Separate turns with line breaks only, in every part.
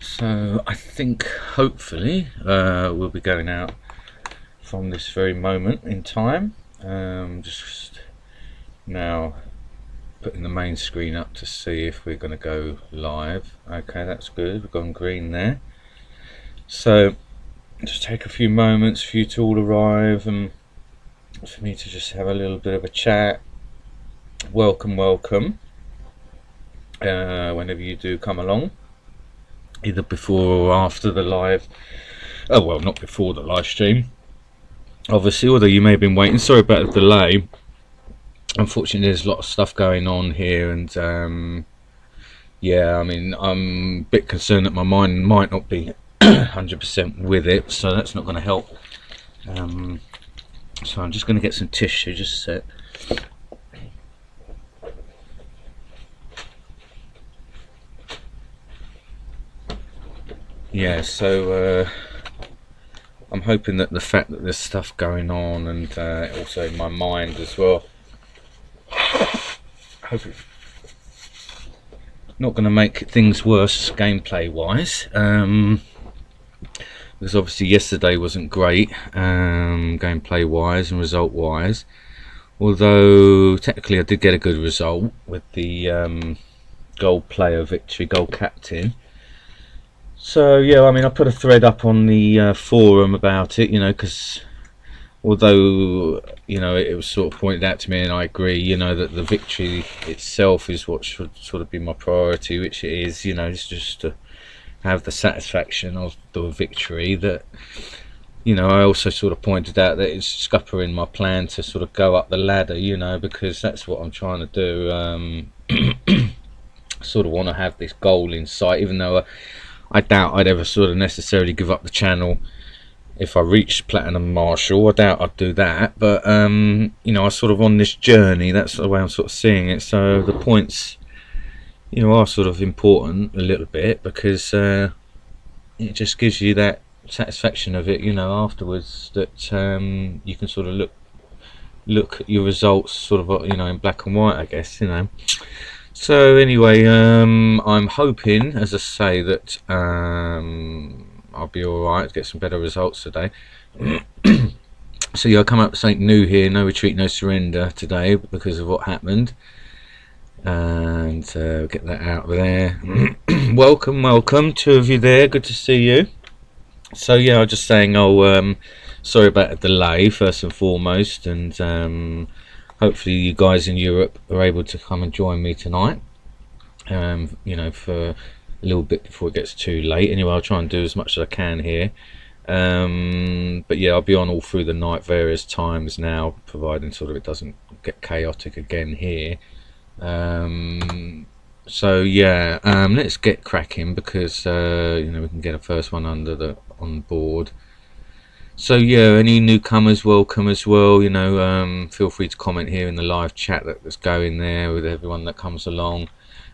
So I think hopefully we'll be going out from this very moment in time. Just now putting the main screen up to see if we're going to go live. Okay, that's good. We've gone green there. So just take a few moments for you to all arrive and for me to just have a little bit of a chat. Welcome whenever you do come along, either before or after the live. Oh well, not before the live stream obviously, although you may have been waiting. Sorry about the delay. Unfortunately there's a lot of stuff going on here, and yeah, I mean, I'm a bit concerned that my mind might not be 100% with it, so that's not going to help. So I'm just going to get some tissue, just a sec. Yeah, so I'm hoping that the fact that there's stuff going on, and also in my mind as well, hope it's not going to make things worse gameplay wise, because obviously yesterday wasn't great gameplay wise and result wise, although technically I did get a good result with the gold player victory, gold captain. So yeah, I mean, I put a thread up on the forum about it, you know, because although, you know, it was sort of pointed out to me, and I agree, you know, that the victory itself is what should sort of be my priority, which it is, you know, it's just to have the satisfaction of the victory. That, you know, I also sort of pointed out that it's scuppering my plan to sort of go up the ladder, you know, because that's what I'm trying to do. Sort of want to have this goal in sight, even though I doubt I'd ever sort of necessarily give up the channel if I reached Platinum Marshal. I doubt I'd do that, but you know, I'm sort of on this journey. That's the way I'm sort of seeing it. So the points, you know, are sort of important a little bit, because it just gives you that satisfaction of it, you know, afterwards, that you can sort of look at your results sort of, you know, in black and white, I guess, you know. So anyway, I'm hoping, as I say, that I'll be alright, get some better results today. So yeah, I'll come up with something new here. No retreat, no surrender today because of what happened, and get that out of there. welcome, two of you there, good to see you. So yeah, I was just saying, sorry about the delay first and foremost, and hopefully you guys in Europe are able to come and join me tonight, you know, for a little bit before it gets too late. Anyway, I'll try and do as much as I can here, but yeah, I'll be on all through the night various times now, providing sort of it doesn't get chaotic again here. So yeah, let's get cracking, because you know, we can get a first one on board. So yeah, any newcomers, welcome as well, you know. Feel free to comment here in the live chat that's going there with everyone that comes along,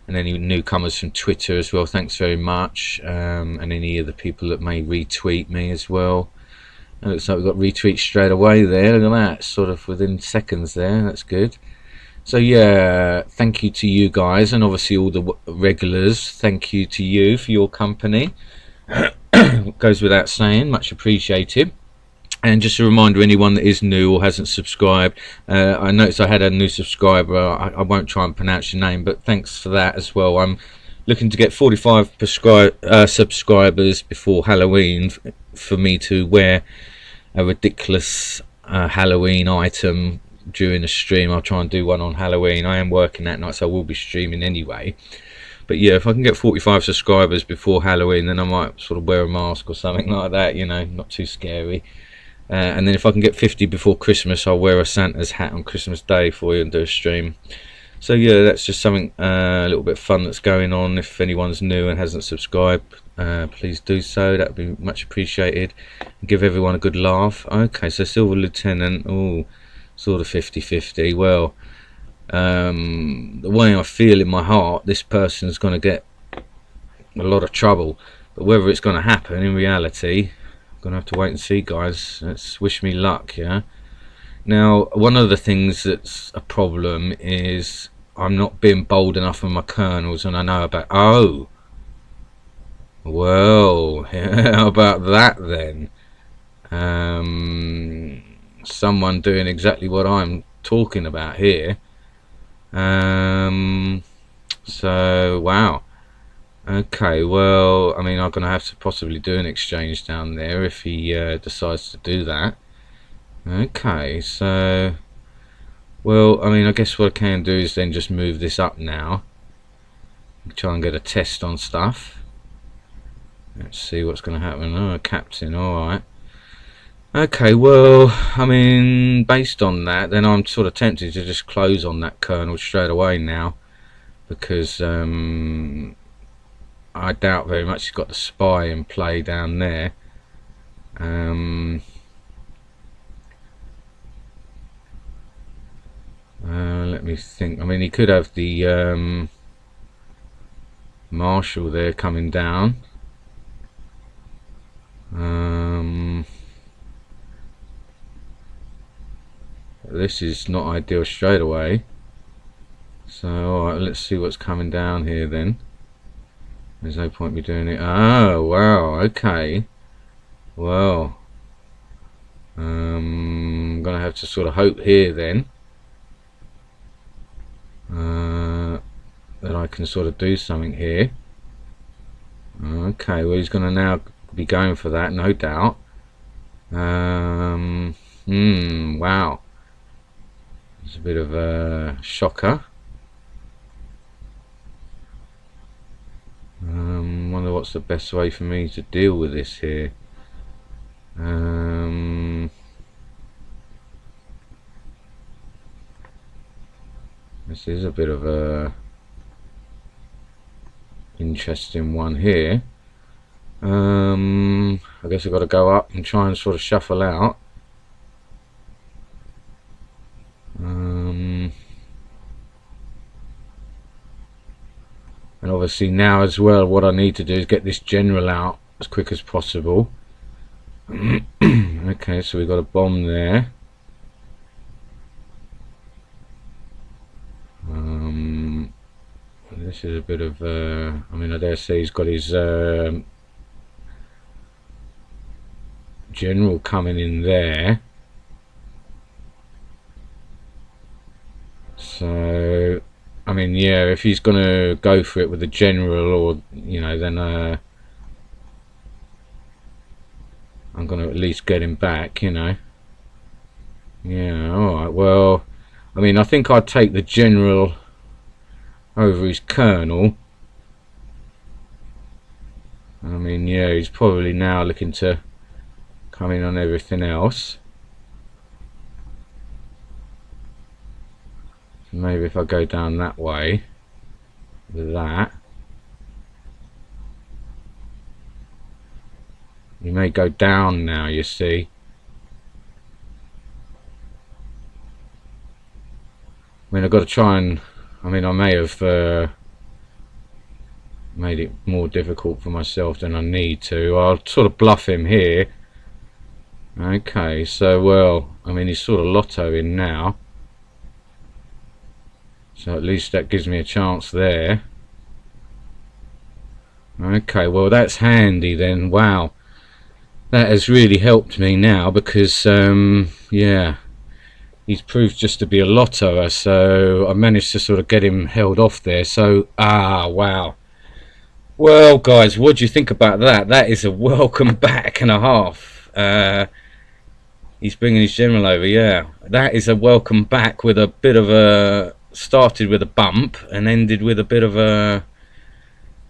and any newcomers from Twitter as well, thanks very much, and any of the people that may retweet me as well. It looks like we've got retweets straight away there, look at that, sort of within seconds there, that's good. So yeah, thank you to you guys, and obviously all the regulars, thank you to you for your company. Goes without saying, much appreciated. And just a reminder, anyone that is new or hasn't subscribed, I noticed I had a new subscriber. I won't try and pronounce your name, but thanks for that as well. I'm looking to get 45 subscribers before Halloween for me to wear a ridiculous Halloween item during the stream. I'll try and do one on Halloween. I am working that night, so I will be streaming anyway. But yeah, if I can get 45 subscribers before Halloween, then I might sort of wear a mask or something like that, you know, not too scary. And then if I can get 50 before Christmas, I'll wear a Santa's hat on Christmas Day for you and do a stream. So yeah, that's just something a little bit fun that's going on. If anyone's new and hasn't subscribed, please do so, that would be much appreciated. Give everyone a good laugh. Okay, so Silver Lieutenant, oh, sort of 50-50. Well, the way I feel in my heart, this person's going to get a lot of trouble, but whether it's going to happen in reality, I'm going to have to wait and see, guys. Let's wish me luck, yeah. Now, one of the things that's a problem is I'm not being bold enough on my kernels, and I know about, oh, Well, how about that then? Someone doing exactly what I'm talking about here. So wow. Okay, well, I mean, I'm gonna have to possibly do an exchange down there if he decides to do that. Okay, so well, I mean, I guess what I can do is then just move this up now, try and get a test on stuff. Let's see what's going to happen. Oh, captain, alright. Okay, well, I mean, based on that, then I'm sort of tempted to just close on that colonel straight away now, because I doubt very much he's got the spy in play down there. Let me think. I mean, he could have the marshal there coming down. This is not ideal straight away. So alright, let's see what's coming down here then. There's no point me doing it. Oh wow, okay. Well, I'm gonna have to sort of hope here then that I can sort of do something here. Okay, well, he's gonna now be going for that, no doubt. Wow, it's a bit of a shocker. Wonder what's the best way for me to deal with this here. This is a bit of a interesting one here. I guess I've got to go up and try and sort of shuffle out. And obviously now as well, what I need to do is get this general out as quick as possible. Okay, so we've got a bomb there. This is a bit of I mean, I dare say he's got his general coming in there. So I mean, yeah, if he's gonna go for it with the general, or you know, then I'm gonna at least get him back, you know. Yeah, alright, well, I mean, I think I'd take the general over his colonel. I mean, yeah, he's probably now looking to come in on everything else. Maybe if I go down that way with that, he may go down now, you see. I mean, I've got to try and, I mean, I may have made it more difficult for myself than I need to. I'll sort of bluff him here. Okay, so, well, I mean, he's sort of lottoing now. So at least that gives me a chance there. Okay, well, that's handy then. Wow. That has really helped me now because, yeah, he's proved just to be a lottoer, so I managed to sort of get him held off there. So, wow. Well, guys, what do you think about that? That is a welcome back and a half. He's bringing his general over, yeah. That is a welcome back with a bit of a... started with a bump and ended with a bit of a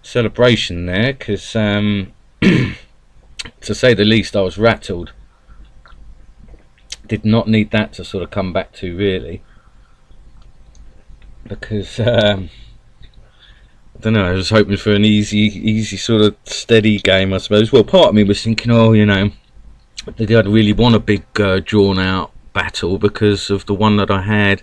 celebration there, because to say the least, I was rattled. Did not need that to sort of come back to, really, because I don't know, I was hoping for an easy sort of steady game, I suppose. Well, part of me was thinking, oh, you know, did I really want a big drawn out battle because of the one that I had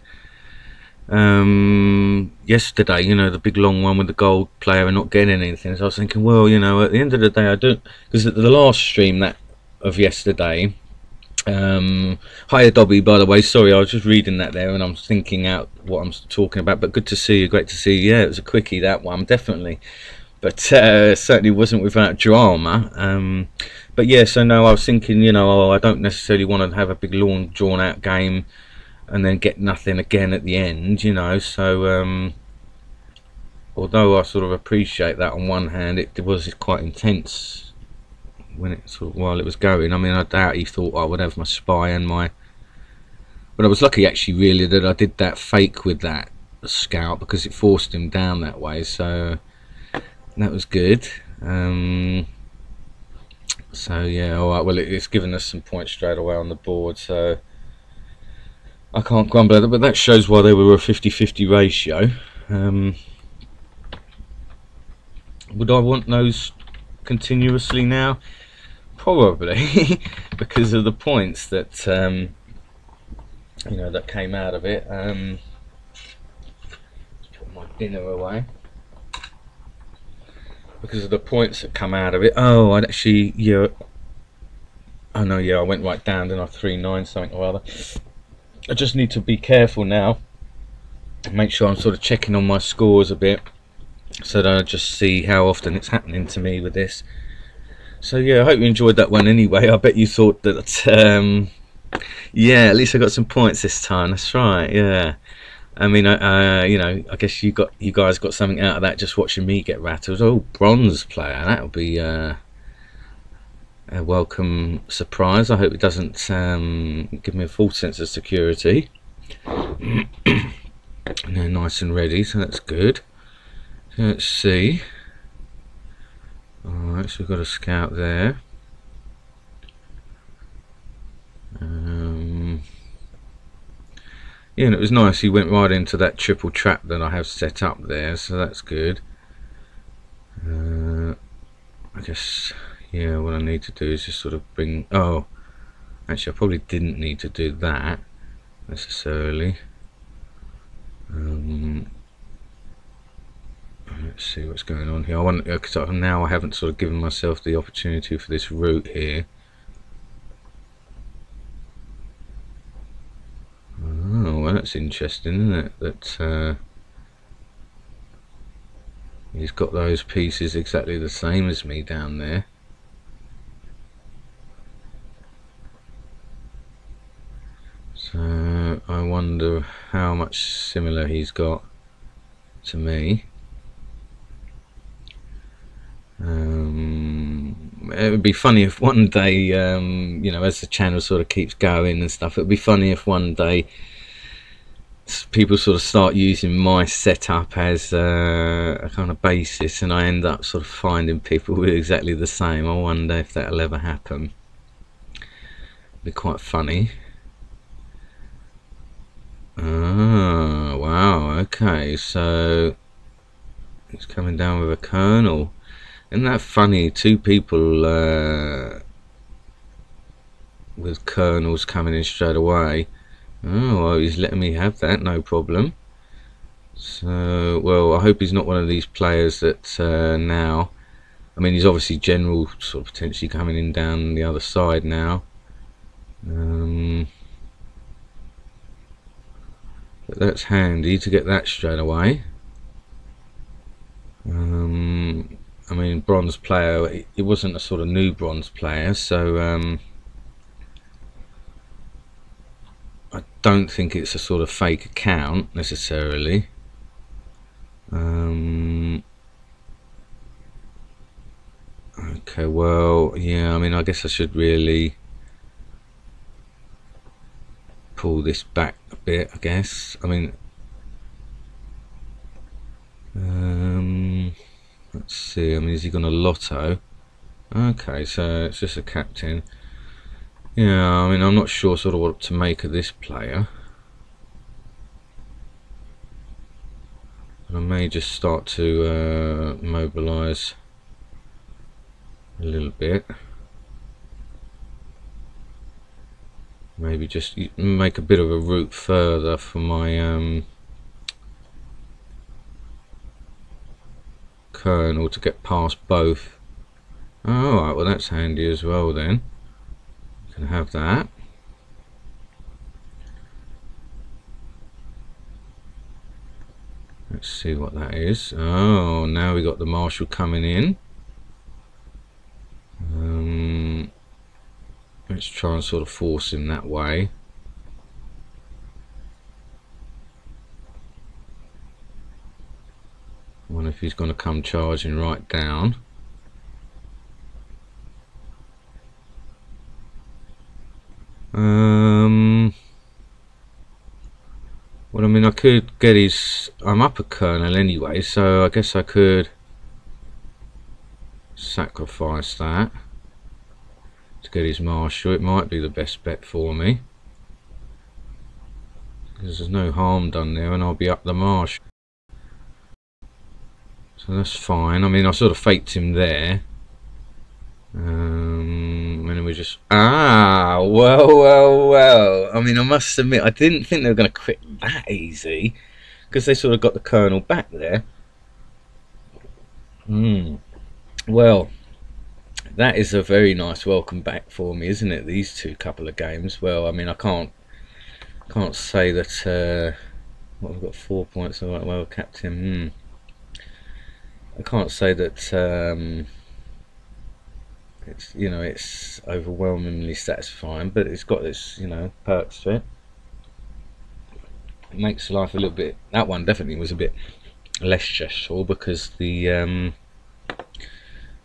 yesterday, you know, the big long one with the gold player and not getting anything. So I was thinking, well, you know, at the end of the day, I don't, because at the last stream that of yesterday, hi Adobe, by the way, sorry, I was just reading that there and I'm thinking out what I'm talking about, but good to see you, great to see you. Yeah, it was a quickie, that one, definitely. but certainly wasn't without drama. But yeah, so no, I was thinking, you know, oh, I don't necessarily want to have a big long drawn out game and then get nothing again at the end, you know. So although I sort of appreciate that on one hand, it was quite intense when it sort of, while it was going. I mean, I doubt he thought I would have my spy and my, but I was lucky actually really that I did that fake with that scout, because it forced him down that way, so that was good. So yeah, alright, well it's given us some points straight away on the board, so I can't grumble at it, but that shows why they were a 50-50 ratio. Would I want those continuously now? Probably, because of the points that you know, that came out of it. Let's put my dinner away. Because of the points that come out of it. Oh, I'd actually, yeah. Oh no, yeah, I went right down, didn't I? 3-9 something or other. I just need to be careful now. Make sure I'm sort of checking on my scores a bit, so that I just see how often it's happening to me with this. So yeah, I hope you enjoyed that one anyway. I bet you thought that, yeah, at least I got some points this time. That's right, yeah. I mean, you know, I guess you guys got something out of that just watching me get rattled. Oh, bronze player, that would be a welcome surprise. I hope it doesn't give me a false sense of security. They're nice and ready, so that's good. So let's see. Alright, so we've got a scout there. Yeah, and it was nice, he went right into that triple trap that I have set up there, so that's good. I guess, yeah, what I need to do is just sort of bring, oh, actually I probably didn't need to do that necessarily. Let's see what's going on here. I want, because now I haven't sort of given myself the opportunity for this route here. Oh, well, that's interesting, isn't it? That he's got those pieces exactly the same as me down there. So I wonder how much similar he's got to me. It would be funny if one day, you know, as the channel sort of keeps going and stuff, it would be funny if one day people sort of start using my setup as a kind of basis, and I end up sort of finding people with exactly the same. I wonder if that'll ever happen. It'd be quite funny. Ah, wow, okay, so he's coming down with a colonel. Isn't that funny? Two people with colonels coming in straight away. Oh, well, he's letting me have that, no problem. So, well, I hope he's not one of these players that now, I mean, he's obviously general, sort of potentially coming in down the other side now. But that's handy to get that straight away. I mean, bronze player, it wasn't a sort of new bronze player, so I don't think it's a sort of fake account necessarily. Okay, well, yeah, I mean, I guess I should really pull this back a bit, I guess. I mean, let's see, I mean, is he gonna lotto? Okay, so it's just a captain. Yeah, I mean, I'm not sure sort of what to make of this player. I may just start to mobilise a little bit. Maybe just make a bit of a route further for my colonel to get past both. Oh, alright, well that's handy as well then. Can have that. Let's let's see what that is. Oh, now we got the marshal coming in. Let's try and sort of force him that way. I wonder if he's going to come charging right down. Well, I mean, I could get his... I'm up a colonel anyway, so I guess I could sacrifice that to get his marshal. It might be the best bet for me, because there's no harm done there, and I'll be up the marsh. So that's fine. I mean, I sort of faked him there. And then we just... Ah, well. I mean, I must admit, I didn't think they were going to quit that easy, because they sort of got the colonel back there. Well, that is a very nice welcome back for me, isn't it? These couple of games. Well, I mean, I can't say that. What, we've got 4 points. All right, well, captain. I can't say that. It's, you know, it's overwhelmingly satisfying, but it's got its, you know, perks to it. It makes life a little bit. That one definitely was a bit less stressful because the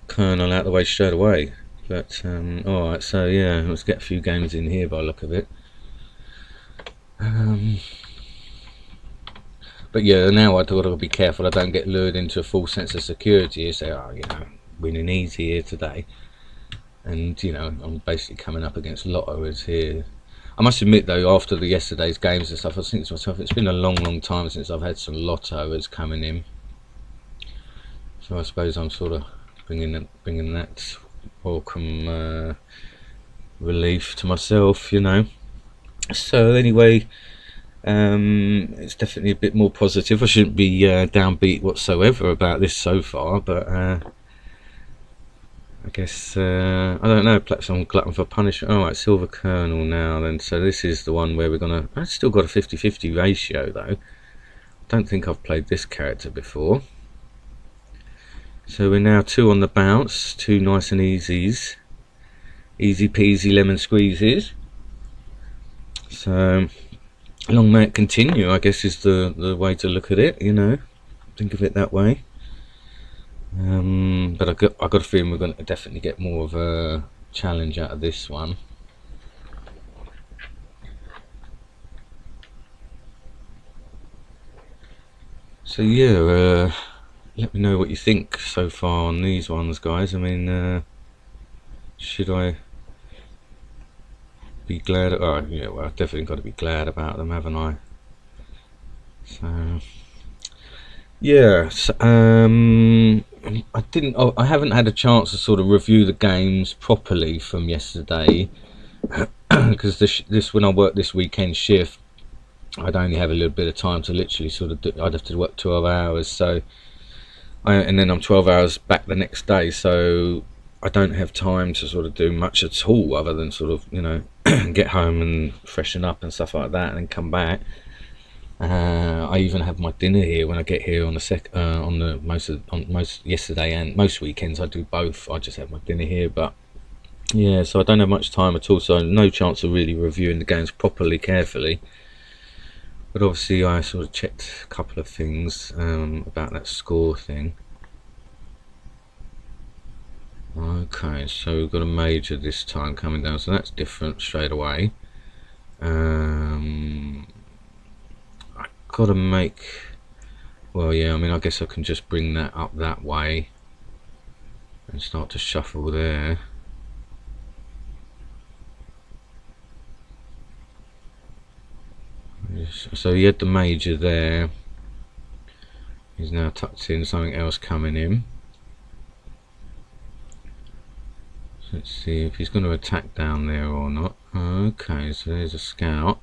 colonel out the way straight away. But all right, so yeah, let's get a few games in here by the look of it. But yeah, now I've got to be careful I don't get lured into a false sense of security and say, oh, you know, winning easy here today. And, you know, I'm basically coming up against lottoers here. I must admit, though, after yesterday's games and stuff, I was thinking to myself, it's been a long time since I've had some lottoers coming in. So I suppose I'm sort of bringing that welcome relief to myself, you know. So anyway, it's definitely a bit more positive. I shouldn't be downbeat whatsoever about this so far, but I guess, I don't know, perhaps I'm glutton for punishment. Alright, Silver Colonel now then. So this is the one where we're going to... I've still got a 50-50 ratio though. Don't think I've played this character before. So we're now 2 on the bounce, 2 nice and easies. Easy peasy lemon squeezes. So, long may it continue, I guess is the way to look at it, you know. Think of it that way. But I got a feeling we're going to definitely get more of a challenge out of this one. So yeah, let me know what you think so far on these ones, guys. I mean, should I be glad? Oh yeah, well, I've definitely got to be glad about them, haven't I? So yeah, I haven't had a chance to sort of review the games properly from yesterday because this when I worked this weekend shift, I'd only have a little bit of time to literally sort of I'd have to work 12 hours, so and then I'm 12 hours back the next day, so I don't have time to sort of do much at all other than sort of, you know, get home and freshen up and stuff like that and then come back. I even have my dinner here when I get here on the most yesterday and most weekends I do both. I just have my dinner here, but yeah, so I don't have much time at all, so no chance of really reviewing the games properly, carefully. But obviously I sort of checked a couple of things about that score thing. Okay, so we've got a major this time coming down, so that's different straight away. Gotta make, well yeah, I mean I guess I can just bring that up that way and start to shuffle there. So he had the major there, he's now tucked in, something else coming in. So let's see if he's going to attack down there or not. Okay, so there's a scout.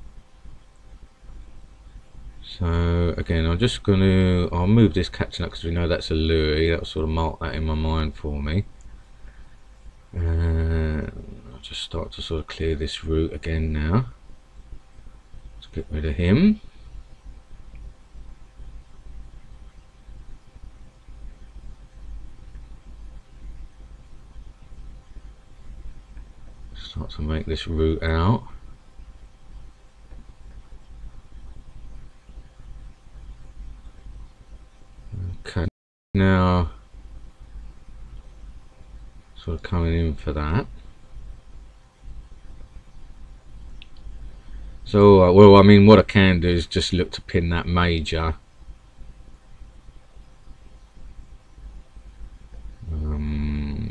So again, I'm just going to, I'll move this captain up because we know that's a Louis. That'll sort of mark that in my mind for me. I'll just start to sort of clear this route again now. Let's get rid of him. Start to make this route out. Okay, now sort of coming in for that. So well, I mean, what I can do is just look to pin that major.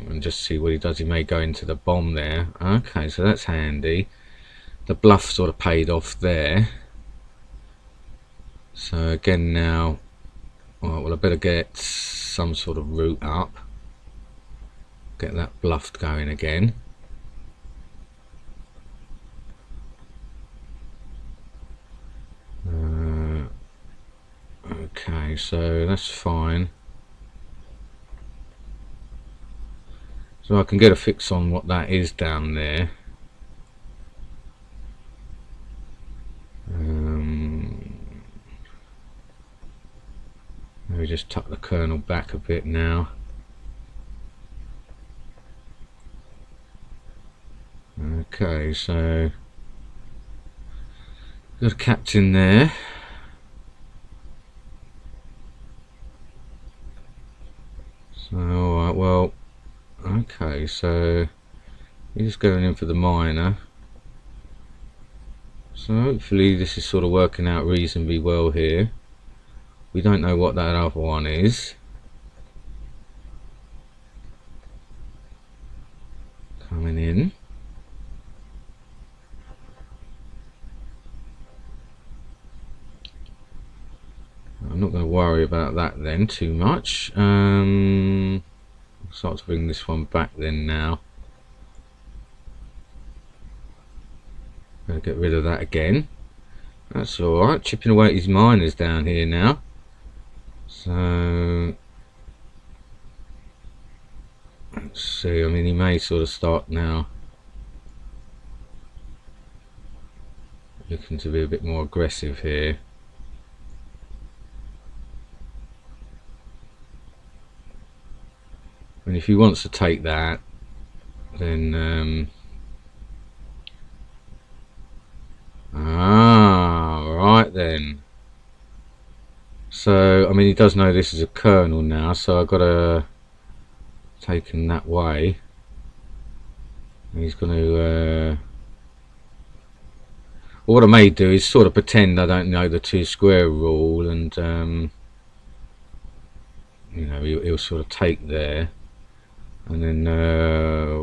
And just see what he does. He may go into the bomb there. Okay, so that's handy. The bluff sort of paid off there. So again now, well, I better get some sort of route up. Get that bluffed going again. Okay, so that's fine. So I can get a fix on what that is down there. Maybe just tuck the kernel back a bit now. Okay, so got a captain there. So alright, well, okay, so he's just going in for the minor. So hopefully this is sort of working out reasonably well here. We don't know what that other one is. Coming in. I'm not going to worry about that then too much. I'll start to bring this one back then now. Gonna get rid of that again. That's alright, chipping away at his miners down here now. So let's see, I mean, he may sort of start now looking to be a bit more aggressive here. And if he wants to take that, then right then. So I mean, he does know this is a kernel now, so I've got to take him that way. And he's going to what I may do is sort of pretend I don't know the 2 square rule, and you know, he'll sort of take there. And then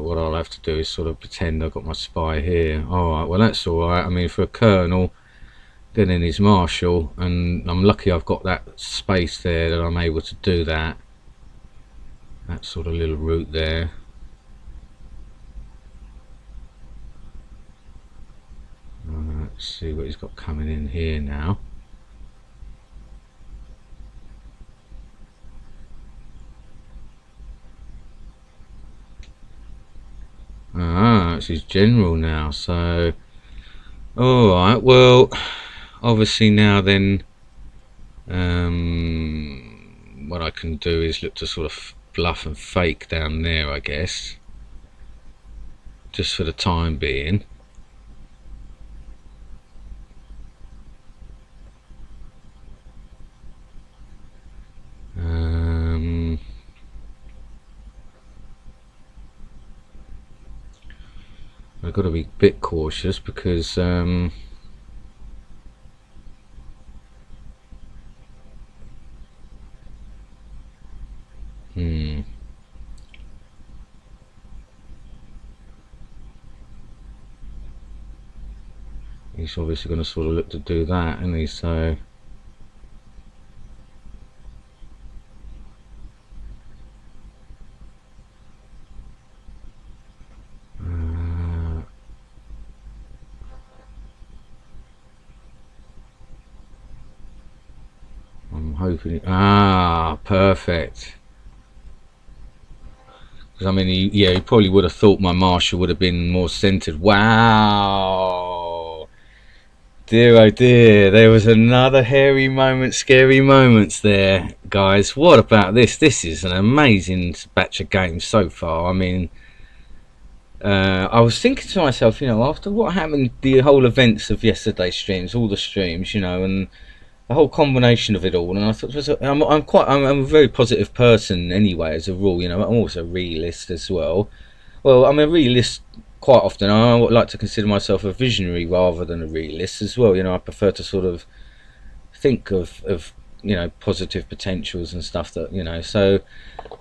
what I'll have to do is sort of pretend I've got my spy here. Alright, well that's alright. I mean, for a kernel, getting his marshal, and I'm lucky I've got that space there that I'm able to do that. That sort of little route there. Let's see what he's got coming in here now. It's his general now, so alright, well obviously now then what I can do is look to sort of bluff and fake down there, I guess, just for the time being. I've got to be a bit cautious because he's obviously going to sort of look to do that, isn't he? So I'm hoping perfect. Because I mean, he probably would have thought my marshal would have been more centered. Wow, dear oh dear, there was another hairy moment, scary moments there, guys. What about this? This is an amazing batch of games so far. I mean, I was thinking to myself, you know, after what happened, the whole events of yesterday's streams, all the streams, you know, and the whole combination of it all, and I thought, I'm a very positive person anyway, as a rule. You know, I'm also a realist as well. Well, I'm a realist quite often. I would like to consider myself a visionary rather than a realist as well. You know, I prefer to sort of think of you know, positive potentials and stuff that, you know. So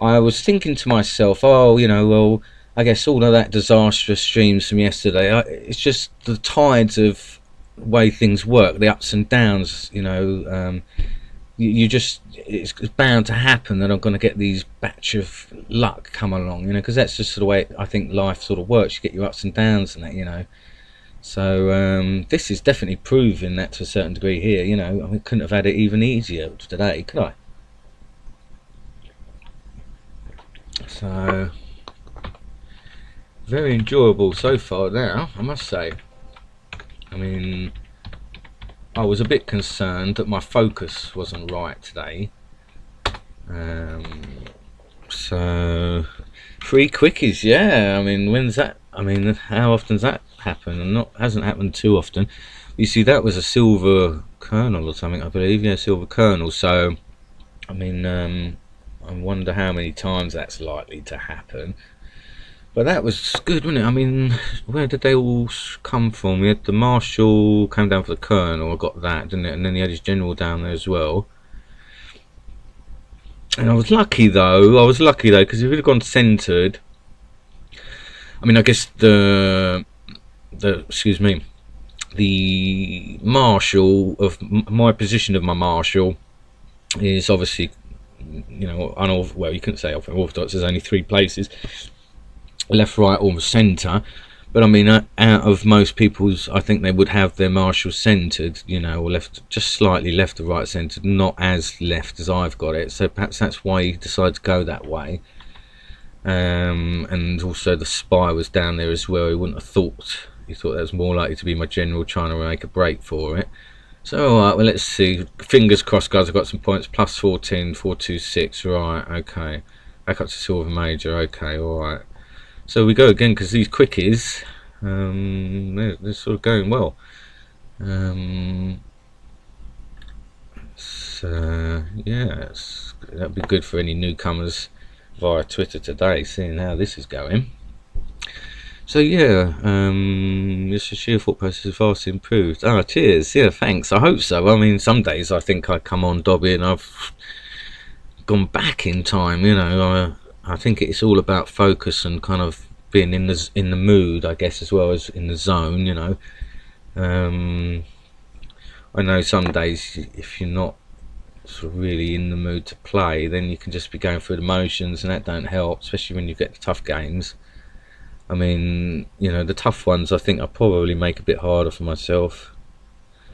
I was thinking to myself, oh, you know, well, I guess all of that disastrous streams from yesterday, it's just the tides of way things work, the ups and downs, you know. You just, it's bound to happen that I'm going to get these batch of luck come along, you know, because that's just the way I think life sort of works. You get your ups and downs and that, you know. So this is definitely proving that to a certain degree here, you know. I mean, couldn't have had it even easier today, could I? So very enjoyable so far now, I must say. I mean, I was a bit concerned that my focus wasn't right today. So 3 quickies, yeah. I mean, when's that? I mean, how often does that happen? And hasn't happened too often. You see, that was a silver kernel or something, I believe. Yeah, silver kernel. So, I mean, I wonder how many times that's likely to happen. But that was good, wasn't it? I mean, where did they all come from? We had the Marshal came down for the Colonel, I got that, didn't it? And then he had his General down there as well. And I was lucky though, because if it had gone centred, I mean, I guess the Marshal of my position of my Marshal is obviously, you know, well, you couldn't say unorthodox. There's only 3 places. Left, right, or centre, but I mean, out of most people's, I think they would have their Marshal centred, you know, or left, just slightly left or right centred, not as left as I've got it. So perhaps that's why he decided to go that way. And also the spy was down there as well. He wouldn't have thought. He thought that was more likely to be my general trying to make a break for it. So alright, well, let's see. Fingers crossed, guys. I've got some points. Plus 14, 426. Right, okay. Back up to silver major. Okay, alright. So we go again, because these quickies, they're sort of going well. So yeah, that'd be good for any newcomers via Twitter today, seeing how this is going. So yeah, this sheer thought process is vastly improved. Ah, cheers. Yeah, thanks. I hope so. I mean, some days I think I come on Dobby and I've gone back in time, you know. I think it's all about focus and kind of being in the mood, I guess, as well as in the zone, you know. I know some days if you're not sort of really in the mood to play, then you can just be going through the motions, and that don't help, especially when you get the tough games. I mean, you know, the tough ones I think I probably make a bit harder for myself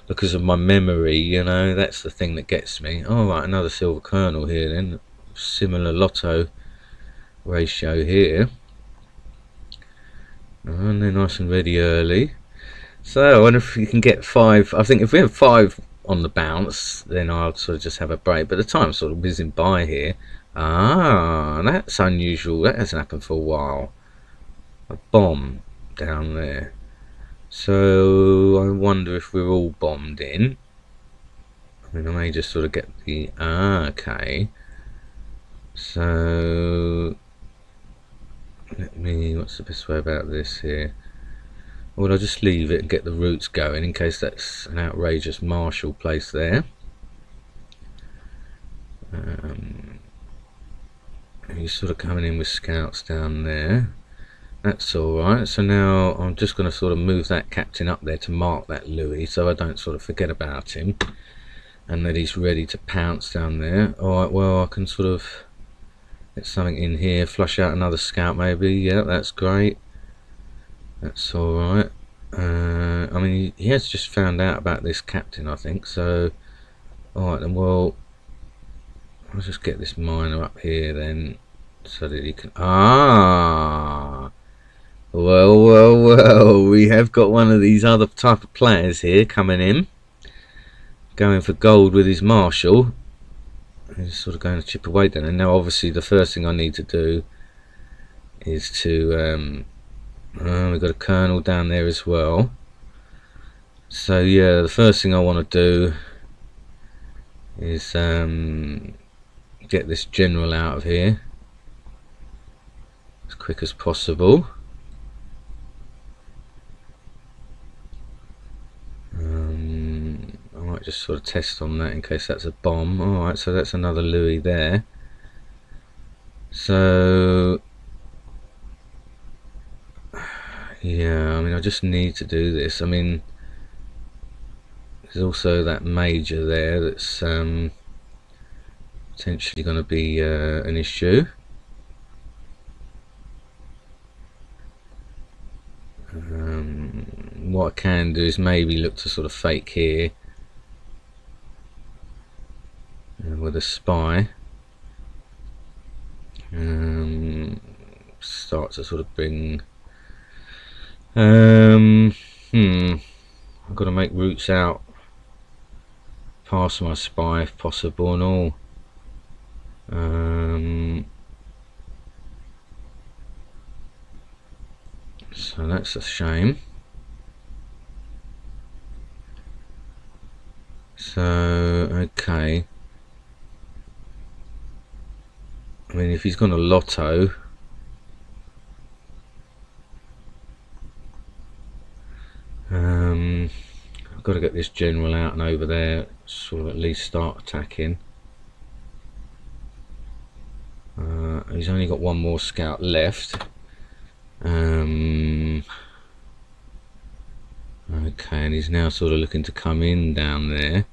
because of my memory, you know. That's the thing that gets me. All right, another silver kernel here then. Similar lotto ratio here, and they're nice and ready early. So I wonder if you can get 5. I think if we have 5 on the bounce, then I'll sort of just have a break, but the time's sort of whizzing by here. Ah, that's unusual. That hasn't happened for a while. A bomb down there. So I wonder if we're all bombed in. I mean, I may just sort of get the okay. So let me, what's the best way about this here? Well, I'll just leave it and get the roots going in case that's an outrageous Marshal place there. He's sort of coming in with scouts down there. That's alright. So now I'm just going to sort of move that captain up there to mark that Louis, so I don't sort of forget about him and that he's ready to pounce down there. Alright, well, I can sort of get something in here, flush out another scout maybe. Yeah, that's great. That's alright. I mean, he has just found out about this captain, I think. So, alright then, well, I'll just get this miner up here then, so that he can... Ah! Well, we have got one of these other type of players here coming in. Going for gold with his Marshal. He's sort of going to chip away then. And now obviously the first thing I need to do is to We've got a colonel down there as well. So yeah, the first thing I want to do is get this general out of here as quick as possible. I might just sort of test on that in case that's a bomb. Alright, so that's another Louis there. So yeah, I mean, I just need to do this. I mean, there's also that major there that's potentially going to be an issue. What I can do is maybe look to sort of fake here with a spy. Start to sort of bring I've got to make routes out past my spy if possible and all. So that's a shame. So okay, I mean, if he's gone a lotto, I've got to get this general out and over there, sort of at least start attacking. He's only got one more scout left. Okay, and he's now sort of looking to come in down there.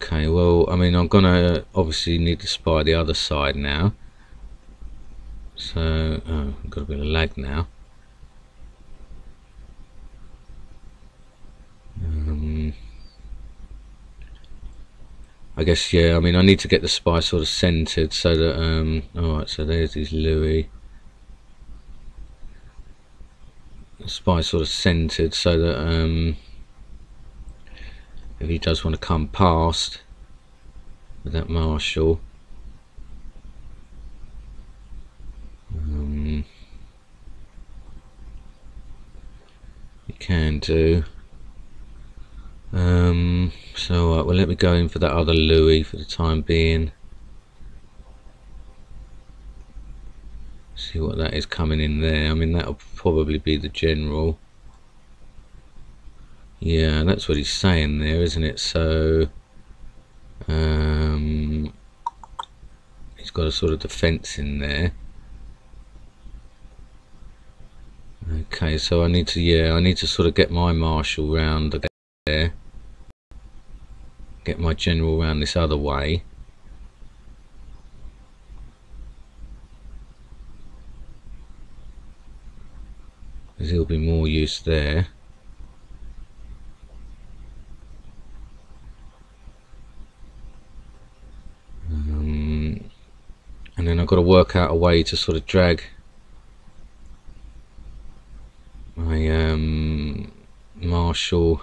Okay, well, I mean, I'm gonna obviously need to spy the other side now. So, I've got a bit of lag now. I guess, yeah, I mean, I need to get the spy sort of centered so that, alright, so there's his Louis. The spy sort of centered so that, if he does want to come past with that marshal, he can do. So well, let me go in for that other Louis for the time being. See what that is coming in there. I mean, that'll probably be the general. Yeah, that's what he's saying there, isn't it? So he's got a sort of defense in there. Okay, so I need to, yeah, I need to sort of get my marshal round there, get my general round this other way. Because he'll be more use there. And then I've got to work out a way to sort of drag my marshal,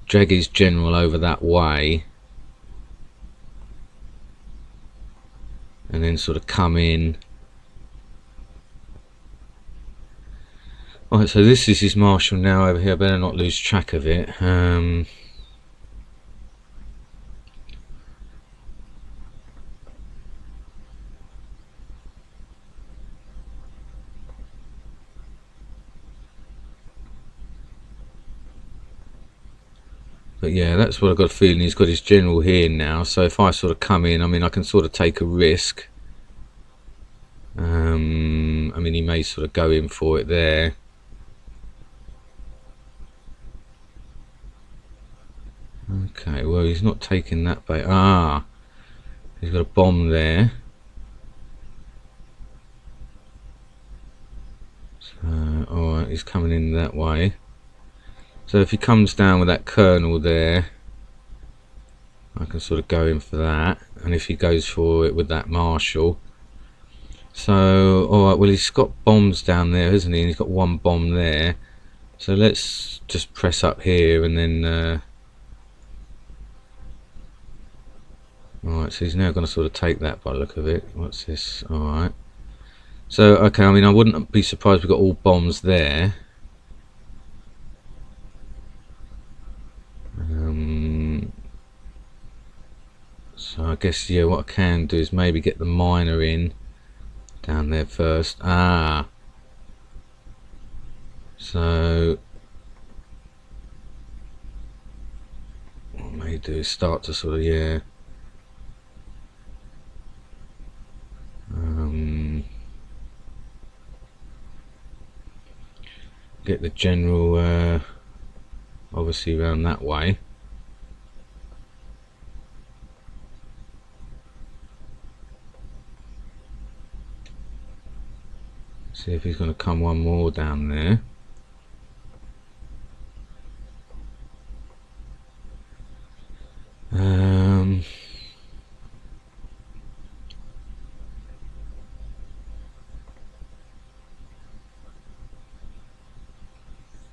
drag his general over that way, and then sort of come in. Alright, so this is his marshal now over here. I better not lose track of it. But yeah, that's what I've got a feeling. He's got his general here now, so if I sort of come in, I mean, I can sort of take a risk. I mean, he may sort of go in for it there. Okay, well, he's not taking that bait. Ah, he's got a bomb there. So, alright, he's coming in that way. So if he comes down with that colonel there, I can sort of go in for that. And if he goes for it with that marshal. So, alright, well, he's got bombs down there, isn't he? And he's got one bomb there. So let's just press up here and then alright, so he's now going to sort of take that by the look of it. What's this? Alright, so okay, I mean, I wouldn't be surprised if we've got all bombs there. So I guess, yeah, what I can do is maybe get the miner in down there first. So what I may do is start to sort of, yeah, get the general obviously around that way. See if he's going to come one more down there.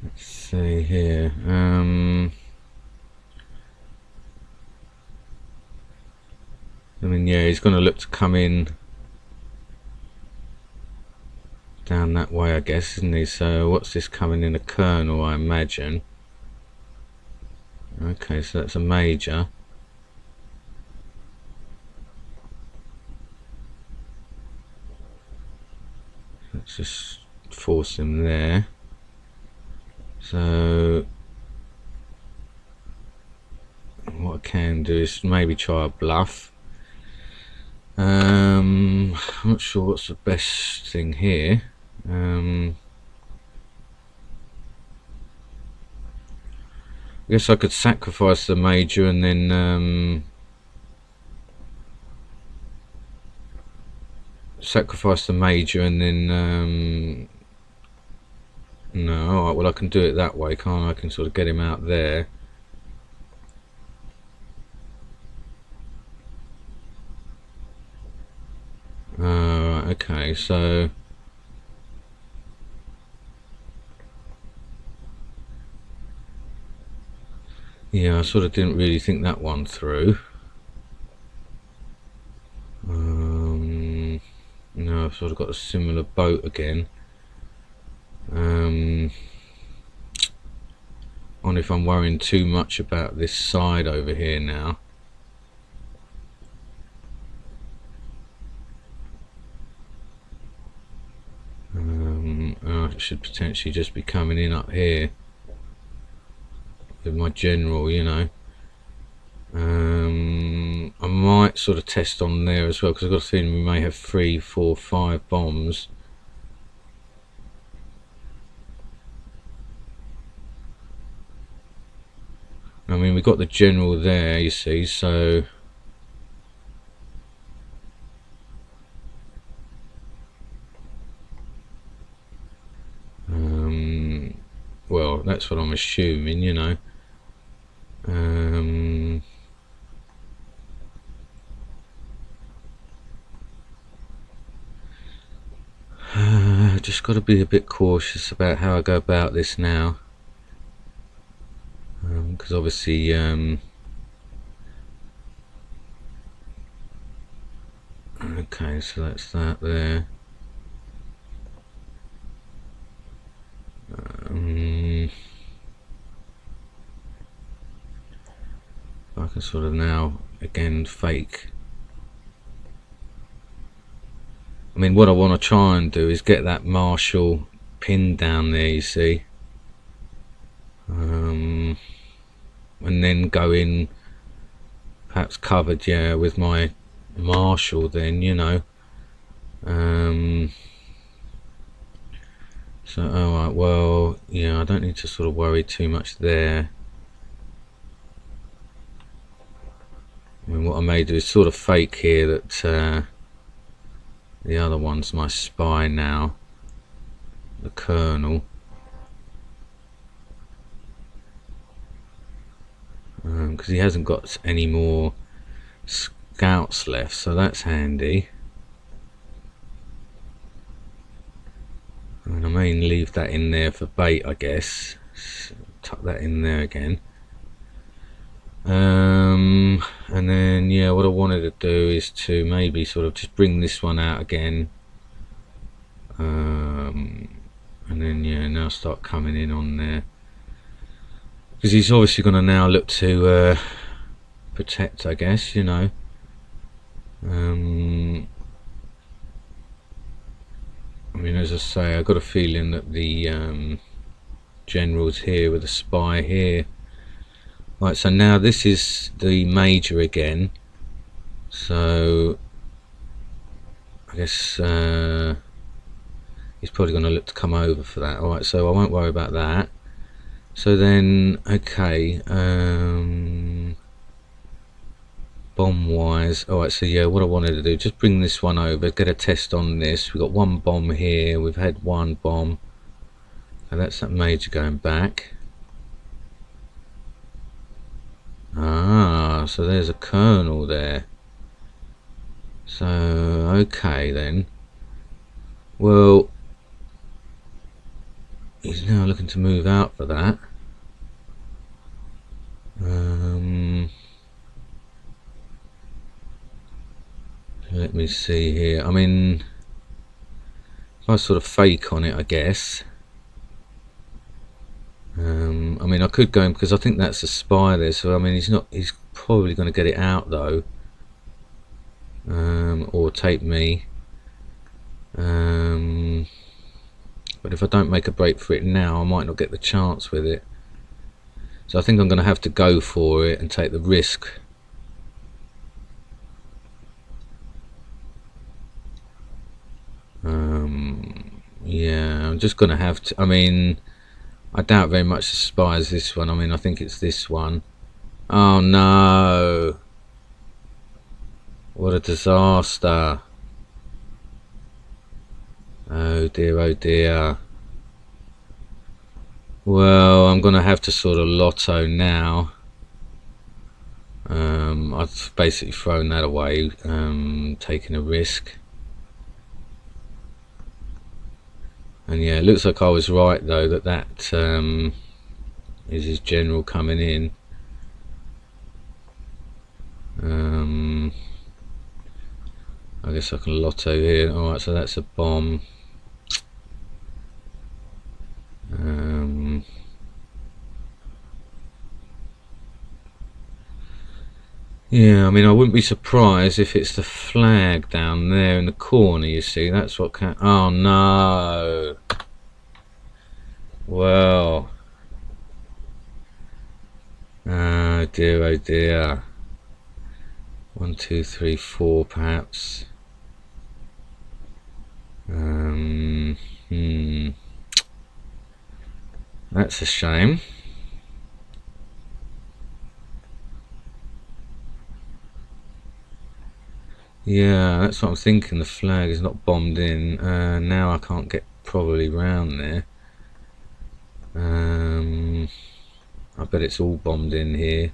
Let's see here. I mean, yeah, he's going to look to come in down that way, I guess, isn't he? So what's this coming in? A colonel, I imagine. Okay, so that's a major. Let's just force him there. So what I can do is maybe try a bluff. I'm not sure what's the best thing here. I guess I could sacrifice the major and then no, alright, well I can do it that way, can't I? I can sort of get him out there. Okay, so yeah, I sort of didn't really think that one through. No, I've sort of got a similar boat again. On if I'm worrying too much about this side over here now. It should potentially just be coming in up here with my general, you know. I might sort of test on there as well, because I've got a feeling we may have 3, 4, 5 bombs. I mean, we've got the general there, you see, so well, that's what I'm assuming, you know. Just got to be a bit cautious about how I go about this now, because obviously okay, so that's that there. I can sort of now again fake. I mean, what I want to try and do is get that Marshall pinned down there, you see, and then go in perhaps covered, yeah, with my Marshall then, you know. So alright, well, yeah, I don't need to sort of worry too much there. I mean, what I may do is sort of fake here that the other one's my spy now, the colonel. Because he hasn't got any more scouts left, so that's handy. And I may leave that in there for bait, I guess. tuck that in there again. And then yeah, what I wanted to do is to maybe sort of just bring this one out again, and then yeah, now start coming in on there, because he's obviously going to now look to protect, I guess, you know. I mean, as I say, I got a feeling that the general's here with a spy here. Right, so now this is the major again, so I guess he's probably going to look to come over for that. Alright, so I won't worry about that. So then, okay, bomb wise, alright, so yeah, what I wanted to do, just bring this one over, get a test on this. We've got one bomb here, we've had one bomb, and that's that major going back. Ah, so there's a colonel there. So, okay then. Well, he's now looking to move out for that. Let me see here. I mean, if I sort of fake on it, I guess. I mean, I could go in because I think that's a spy there. So I mean, he's probably going to get it out though, or take me. But if I don't make a break for it now, I might not get the chance with it. So I think I'm going to have to go for it and take the risk. Yeah, I'm just going to have to. I mean, I doubt very much the spy is this one. I mean, I think it's this one. Oh no! What a disaster! Oh dear, oh dear. Well, I'm going to have to sort of lotto now. I've basically thrown that away, taking a risk. And yeah, it looks like I was right though, that is his general coming in. I guess I can lotto here. Alright, so that's a bomb. Yeah, I mean, I wouldn't be surprised if it's the flag down there in the corner, you see. That's what can... Oh, no. Well. Oh, dear, oh, dear. 1, 2, 3, 4, perhaps. That's a shame. Yeah, that's what I'm thinking. The flag is not bombed in. Now I can't get probably round there. I bet it's all bombed in here.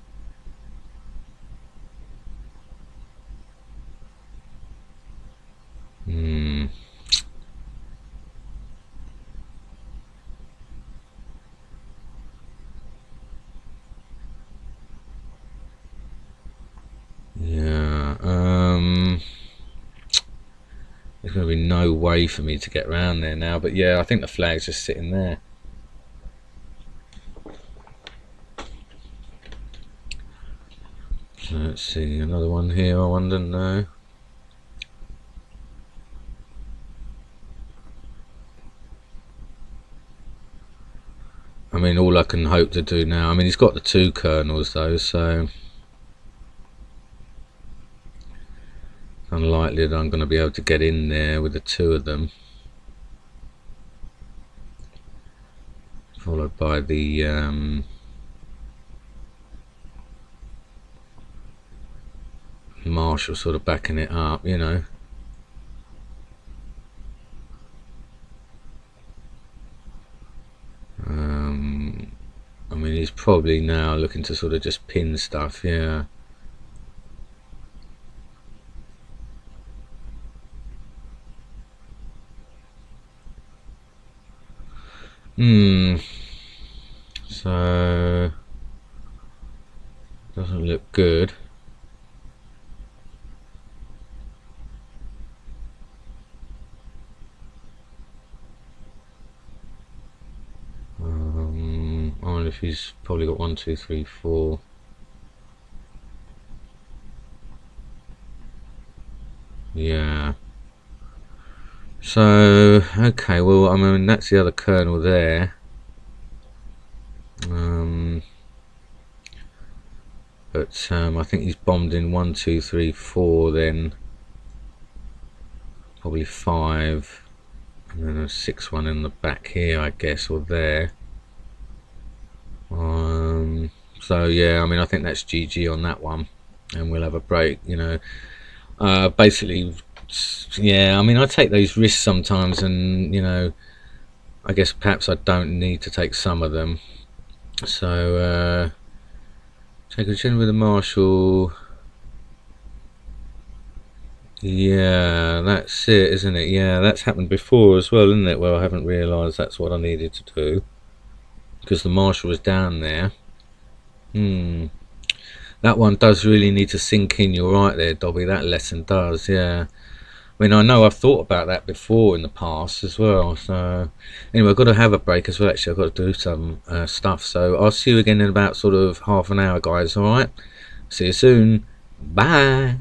Yeah, there's going to be no way for me to get around there now, but yeah, I think the flag's just sitting there. So let's see, another one here, I wonder. No. I mean, all I can hope to do now, I mean, he's got the 2 colonels though, so unlikely that I'm going to be able to get in there with the 2 of them. Followed by the Marshal sort of backing it up, you know. I mean, he's probably now looking to sort of just pin stuff, yeah. So doesn't look good. I wonder if he's probably got 1, 2, 3, 4. Yeah. So okay, well, I mean, that's the other kernel there. But I think he's bombed in 1, 2, 3, 4, then probably 5, and then a 6th one in the back here, I guess, or there. So yeah, I mean, I think that's GG on that one, and we'll have a break. You know, basically, yeah. I mean, I take those risks sometimes, and you know, I guess perhaps I don't need to take some of them. So take a chin with the Marshall. Yeah, that's it, isn't it? Yeah, that's happened before as well, isn't it? Well, I haven't realised that's what I needed to do because the Marshall was down there. That one does really need to sink in. You're right there, Dobby. That lesson does, yeah. I mean, I know I've thought about that before in the past as well. So anyway, I've got to have a break as well. Actually, I've got to do some stuff. So I'll see you again in about sort of half an hour, guys. All right. See you soon. Bye.